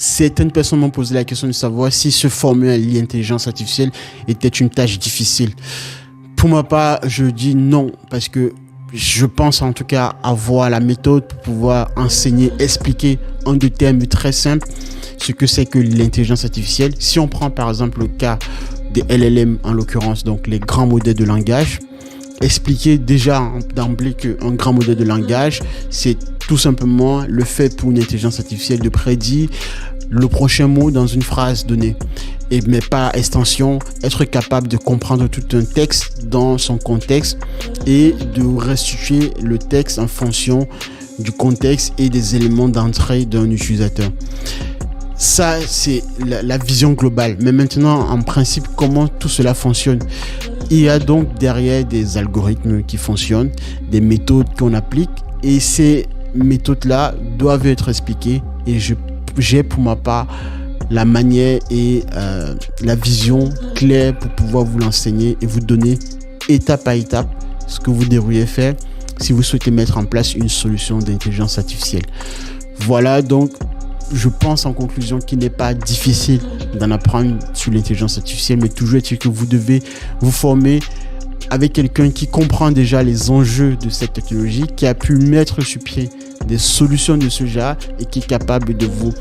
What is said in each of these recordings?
Certaines personnes m'ont posé la question de savoir si se former à l'intelligence artificielle était une tâche difficile. Pour ma part, je dis non, parce que je pense en tout cas avoir la méthode pour pouvoir enseigner, expliquer en des termes très simples ce que c'est que l'intelligence artificielle. Si on prend par exemple le cas des LLM en l'occurrence, donc les grands modèles de langage, expliquer déjà d'emblée qu'un grand modèle de langage, c'est tout simplement le fait pour une intelligence artificielle de prédire le prochain mot dans une phrase donnée. Mais par extension, être capable de comprendre tout un texte dans son contexte et de restituer le texte en fonction du contexte et des éléments d'entrée d'un utilisateur. Ça, c'est la vision globale. Mais maintenant, en principe, comment tout cela fonctionne? Il y a donc derrière des algorithmes qui fonctionnent, des méthodes qu'on applique, et ces méthodes-là doivent être expliquées. Et j'ai pour ma part la manière et la vision claire pour pouvoir vous l'enseigner et vous donner étape à étape ce que vous devriez faire si vous souhaitez mettre en place une solution d'intelligence artificielle. Voilà, donc je pense en conclusion qu'il n'est pas difficile d'en apprendre sur l'intelligence artificielle, mais toujours est-il que vous devez vous former avec quelqu'un qui comprend déjà les enjeux de cette technologie, qui a pu mettre sur pied des solutions de ce genre et qui est capable de vous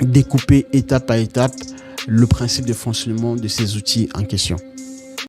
découper étape à étape le principe de fonctionnement de ces outils en question.